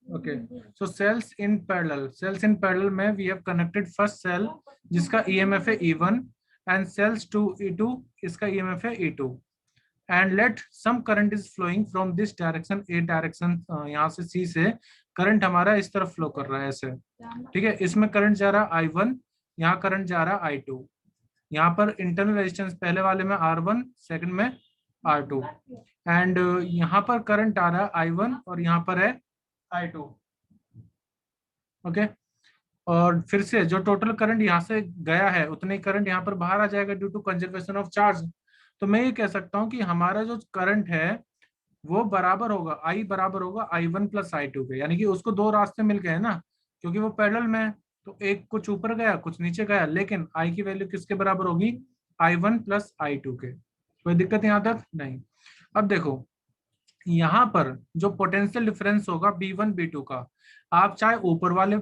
Okay, so cells in parallel में we have connected first cell जिसका EMF है E1 and cells to E2 इसका EMF है E2 and let some current is flowing from this direction A direction, यहाँ से C से current हमारा इस तरफ फ्लो कर रहा है ऐसे, ठीक है। इसमें करंट जा रहा है I1, यहाँ करंट जा रहा है I2, यहाँ पर इंटरनल रेजिस्टेंस पहले वाले में R1, सेकंड में R2 एंड यहाँ पर करंट आ रहा है I1 और यहाँ पर है I2, ओके। और फिर से जो टोटल करंट यहाँ से गया है उतने करंट यहाँ पर बाहर आ जाएगा due to conservation of charge. तो मैं ये कह सकता हूँ कि हमारा जो करंट है वो बराबर होगा, I बराबर होगा I1 प्लस I2 के, यानी कि उसको दो रास्ते मिल गए ना, क्योंकि वो पैरेलल में है तो एक कुछ ऊपर गया कुछ नीचे गया, लेकिन I की वैल्यू किसके बराबर होगी, I1 प्लस I2 के। कोई दिक्कत यहाँ तक नहीं। अब देखो यहाँ पर जो पोटेंशियल डिफरेंस होगा B1 B2 का, आप चाहे ऊपर वाले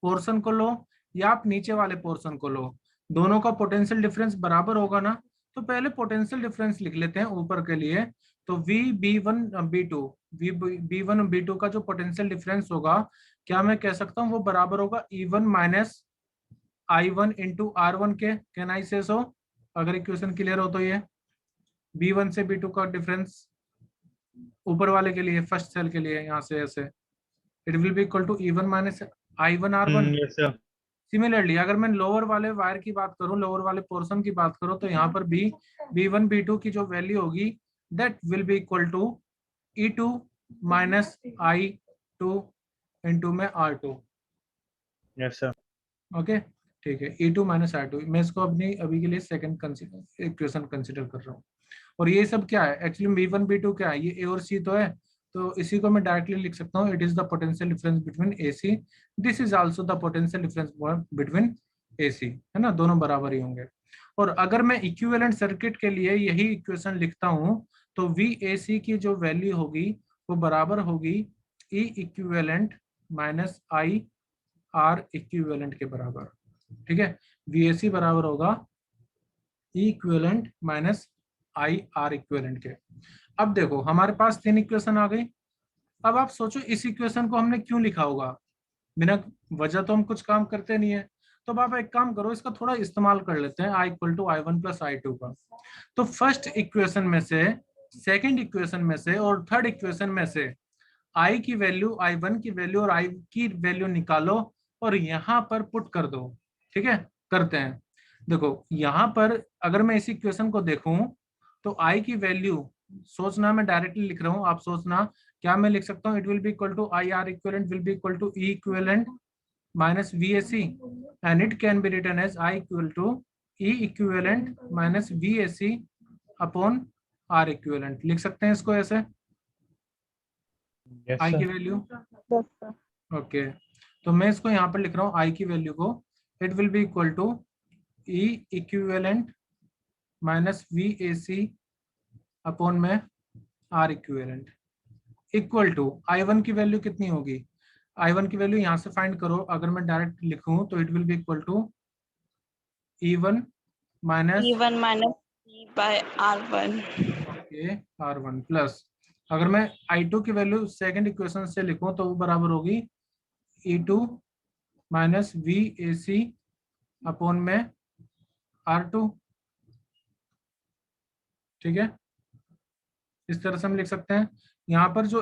पोर्शन को लो या आप नीचे वाले पोर्शन को लो, दोनों का पोटेंशियल डिफरेंस बराबर होगा ना। तो पहले पोटेंशियल डिफरेंस लिख लेते हैं ऊपर के लिए। तो V1 B2 का जो पोटेंशियल डिफरेंस होगा, क्या मैं कह सकता हूँ वो बराबर होगा E1 minus I1 into R1 के। कैन आई से सो? अगर इक्वेशन क्लियर हो तो ये B1 से B2 का डिफरेंस ऊपर वाले के लिए, फर्स्ट सेल के लिए, यहाँ से ऐसे it will be equal to E1 minus I1 R1। Similarly अगर मैं लोअर वाले वायर की बात करूं, लोअर वाले पोर्शन की बात करूं, तो यहाँ पर भी B1 B2 की जो वैल्यू होगी that will be equal to E2 minus I2 into में R2। Yes sir. ओके ठीक है, E2 माइनस I2। मैं इसको अपनी अभी के लिए सेकंड इक्वेशन कंसिडर कर रहा हूँ। और ये सब क्या है एक्चुअली, B1 B2 क्या है, ये A और C तो है, तो इसी को मैं डायरेक्टली लिख सकता हूँ, it is the potential difference between AC, this is also the potential difference between AC, है ना, दोनों बराबर ही होंगे। और अगर मैं इक्विवेलेंट सर्किट के लिए यही इक्वेशन लिखता हूँ तो VAC की जो वैल्यू होगी वो बराबर होगी E equivalent minus IR equivalent के बराबर, ठीक है। VAC बराबर होगा E equivalent minus IR equivalent के। अब देखो हमारे पास तीन इक्वेशन आ गई। अब आप सोचो इस इक्वेशन को हमने क्यों लिखा होगा, बिना वजह तो हम कुछ काम करते नहीं है। तो अब आप एक काम करो, इसका थोड़ा इस्तेमाल कर लेते हैं, I equal to I1 plus I2 का। तो फर्स्ट इक्वेशन में से, सेकंड इक्वेशन में से और थर्ड इक्वेशन में से I की वैल्यू, I1 की वैल्यू और I की वैल्यू निकालो और यहाँ पर पुट कर दो, ठीक है। करते हैं। देखो यहाँ पर अगर मैं इस इक्वेशन को देखूं तो I की वैल्यू, सोचना मैं डायरेक्टली लिख रहा हूँ, आप सोचना क्या मैं लिख सकता हूँ, it will be equal to IR equivalent will be equal to E equivalent minus VAC and it can be written as I equal to E equivalent minus VAC upon R equivalent. लिख सकते हैं इसको ऐसे, yes I की sir. Value, okay. तो मैं इसको यहाँ पर लिख रहा हूँ I की वैल्यू को, it will be equal to E equivalent minus VAC upon में R equivalent equal to I1 की वैल्यू कितनी होगी, I1 की वैल्यू यहाँ से फाइंड करो। अगर मैं डायरेक्ट लिखूं तो it will be equal to E1 minus E by R1 R1 plus, अगर मैं I2 की वैल्यू सेकंड इक्वेशन से लिखूं तो वो बराबर होगी E2 माइनस VAC अपॉन में R2, ठीक है। इस तरह से हम लिख सकते हैं। यहाँ पर जो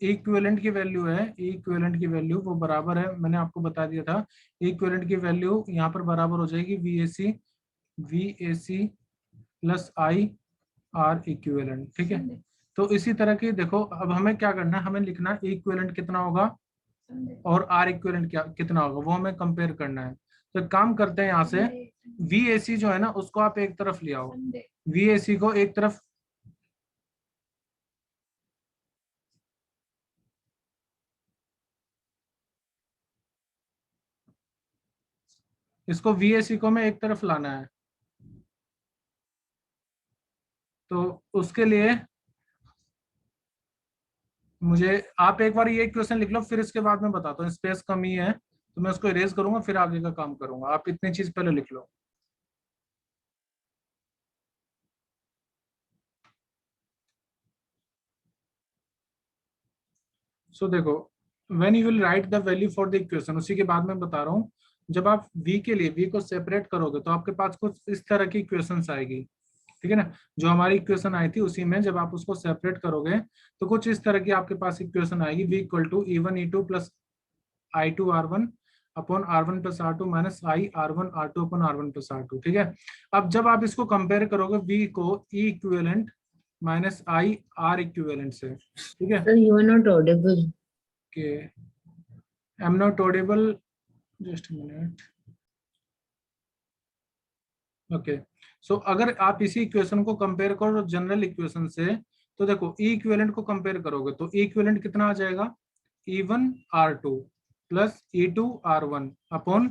इक्विवेलेंट की वैल्यू है, इक्विवेलेंट की वैल्यू वो बराबर है, मैंने आपको बता दिया था, इक्विवेलेंट की वैल्यू यहाँ पर बराबर हो जाएगी VAC प्लस IR इक्विवेलेंट, ठीक है। तो इसी तरह की देखो, अब हमें क्या करना है, हमें लिखना इक्विवेलेंट कितना होगा और R इक्विवेलेंट क्या कितना होगा, वो हमें कंपेयर करना है। तो एक काम करते हैं, यहाँ से VAC जो है ना उसको आप एक तरफ ले आओ, VAC को एक तरफ, इसको VAC को मैं एक तरफ लाना है। तो उसके लिए मुझे, आप एक बार ये क्वेश्चन लिख लो, फिर इसके बाद मैं बताता हूँ, स्पेस कमी है तो मैं उसको इरेज करूंगा फिर आगे का काम करूंगा, आप इतनी चीज पहले लिख लो। सो देखो, when you will write the value for the equation, उसी के बाद मैं बता रहा हूँ, जब आप v के लिए v को सेपरेट करोगे तो आपके पास कुछ इस तरह की इक्वेशंस आएगी, ठीक है ना। जो हमारी इक्वेशन आई थी उसी में जब आप उसको सेपरेट करोगे तो कुछ इस तरह की आपके पास इक्वेशन आएगी, v equal to e1 e2 plus i2 r1 upon r1 plus r2 minus i r1 r2 upon r1 plus r2, ठीक है। अब जब आप इसको कंपेयर करोगे v को e equivalent minus i r equivalent से, ठीक है। Sir, you are not audible. के I am not audible, just minute. Okay, so अगर आप इसी इक्वेशन को कंपेयर करो जनरल इक्वेशन से, तो देखो ई इक्विवेलेंट को कंपेयर करोगे तो ई इक्विवेलेंट कितना आ जाएगा, E1 R2 plus E2 R1 upon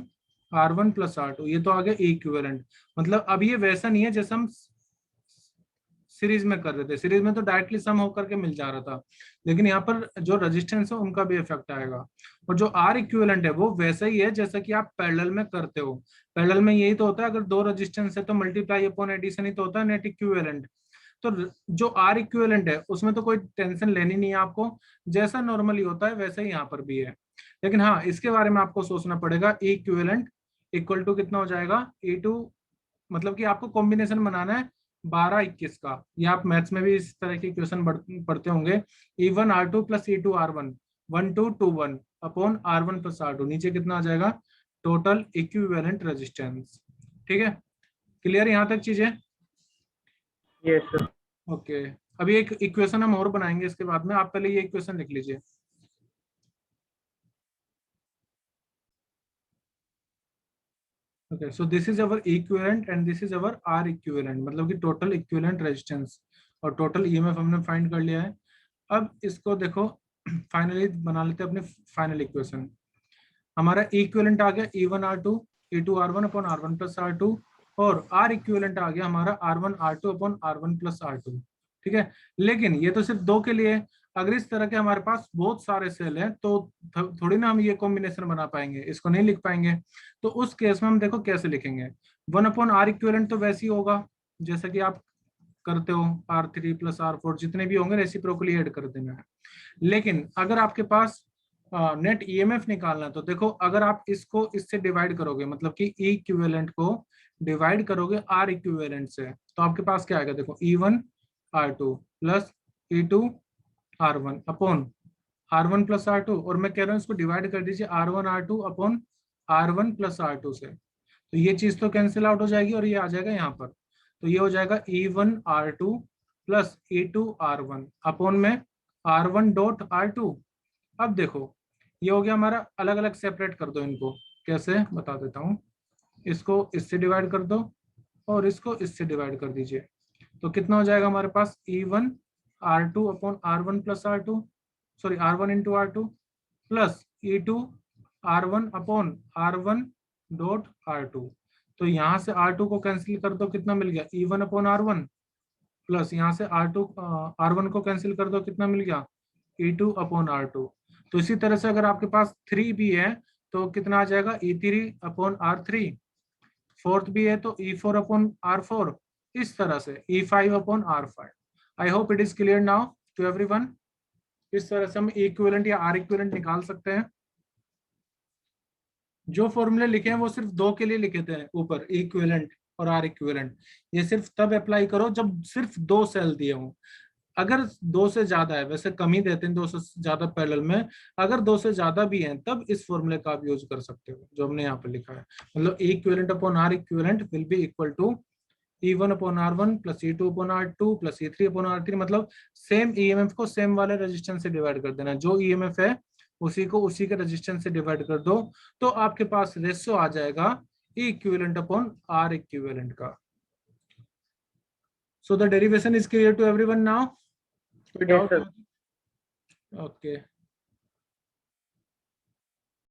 R1 plus R2, ये तो आ गया ई इक्विवेलेंट। मतलब अब ये वैसा नहीं है जैसे हम सीरीज में कर रहे थे, सीरीज में तो डायरेक्टली सम होकर के मिल जा रहा था, लेकिन यहाँ पर जो रेजिस्टेंस है उनका भी इफेक्ट आएगा। और जो आर इक्विवेलेंट है वो वैसा ही है जैसा कि आप पैरेलल में करते हो। पैरेलल में यही तो होता है, अगर दो रेजिस्टेंस है तो मल्टीप्लाई अपॉन एडिशन ही तो होता है नेट इक्विवेलेंट। तो जो आर इक्विवेलेंट है उसमें तो कोई टेंशन लेनी नहीं है आपको, जैसा नॉर्मली होता है वैसा ही यहाँ पर भी है। लेकिन हाँ, इसके बारे में आपको सोचना पड़ेगा, ई इक्विवेलेंट इक्वल टू कितना हो जाएगा, E2, मतलब कि आपको कॉम्बिनेशन बनाना है 12-21 का। ये आप मैथ्स में भी इस तरह की क्वेश्चन पढ़ते होंगे, E1 R2 plus E2 R1 1221 upon R1 plus R2, नीचे कितना आ जाएगा, टोटल इक्विवेलेंट रेजिस्टेंस। ठीक है, क्लियर यहाँ तक चीजें? Yes sir. ओके, अभी एक इक्वेशन हम और बनाएंगे इसके बाद में, आप पहले ये इक्वेशन लिख लीजिए। Okay, so this is our equivalent and this is our R equivalent, मतलब कि टोटल इक्विवेलेंट रेजिस्टेंस और टोटल ईएमएफ हमने फाइंड कर लिया है। अब इसको देखो फाइनली बना लेते हैं अपने फाइनल इक्वेशन। हमारा इक्विवेलेंट आ गया E1 R2 E2 R1 upon R1 plus R2, और R इक्विवेलेंट आ गया हमारा R1 R2 upon R1 plus R2, ठीक है। लेकिन ये तो सिर्फ दो के लिए, अगर इस तरह के हमारे पास बहुत सारे सेल हैं तो थोड़ी ना हम ये कॉम्बिनेशन बना पाएंगे, इसको नहीं लिख पाएंगे। तो उस केस में हम देखो कैसे लिखेंगे, 1 अपॉन R इक्विवेलेंट तो वैसे ही होगा जैसा कि आप करते हो, R3 प्लस R4 जितने भी होंगे रेसिप्रोकली ऐड कर देना है। लेकिन अगर आपके पास नेट ईएमएफ निकालना है तो देखो, अगर आप इसको इससे डिवाइड करोगे, मतलब कि ई इक्विवेलेंट को डिवाइड करोगे आर इक्विवेलेंट से, तो आपके पास क्या आएगा, देखो E1 R2 plus E2 R1 upon R1 plus R2, और मैं कह रहा हूँ इसको डिवाइड कर दीजिए R1 R2 upon R1 plus R2 से, तो ये चीज तो कैंसिल आउट हो जाएगी और ये आ जाएगा यहाँ पर, तो ये हो जाएगा E1 R2 plus E2 R1 upon में R1 डॉट R2। अब देखो ये हो गया हमारा, अलग अलग सेपरेट कर दो इनको, कैसे बता देता हूँ, इसको इससे डिवाइड कर दो और इसको इससे डिवाइड कर दीजिए, तो कितना हो जाएगा हमारे पास, E1 R2 upon R1 plus R2, sorry R1 into R2 plus E2 R1 upon R1 dot R2। तो यहाँ से R2 को कैंसिल कर दो, कितना मिल गया, E1 अपॉन R1 प्लस यहाँ से R1 को कैंसिल कर दो, कितना मिल गया, E2 अपॉन R2। तो इसी तरह से अगर आपके पास 3 भी है तो कितना आ जाएगा, E3 अपॉन R3, फोर्थ भी है तो E4 अपॉन R4, इस तरह से E5 upon R5। I hope it is clear now to everyone. इस तरह से हम इक्विवेलेंट या आर इक्विवेलेंट निकाल सकते हैं। जो फॉर्मूले लिखे हैं वो सिर्फ दो के लिए लिखे थे ऊपर, इक्विवेलेंट और आर इक्विवेलेंट, ये सिर्फ तब अप्लाई करो जब सिर्फ दो सेल दिए हों। अगर दो से ज्यादा है, वैसे कम ही देते हैं दो से ज्यादा पैरेलल में, अगर दो से ज्यादा भी हैं तब इस फॉर्मूले का आप यूज कर सकते हो जो हमने यहाँ पर लिखा है। मतलब equivalent upon R equivalent will be equal to E1 upon R1 plus E2 upon R2 plus E3 upon R3, मतलब सेम ईएमएफ को सेम वाले रेजिस्टेंस से डिवाइड कर देना, जो ईएमएफ है उसी को उसी के रेजिस्टेंस से डिवाइड कर दो, तो आपके पास रेशियो आ जाएगा E equivalent upon R equivalent का। So the derivation is clear to everyone now? Yes, sir. Okay.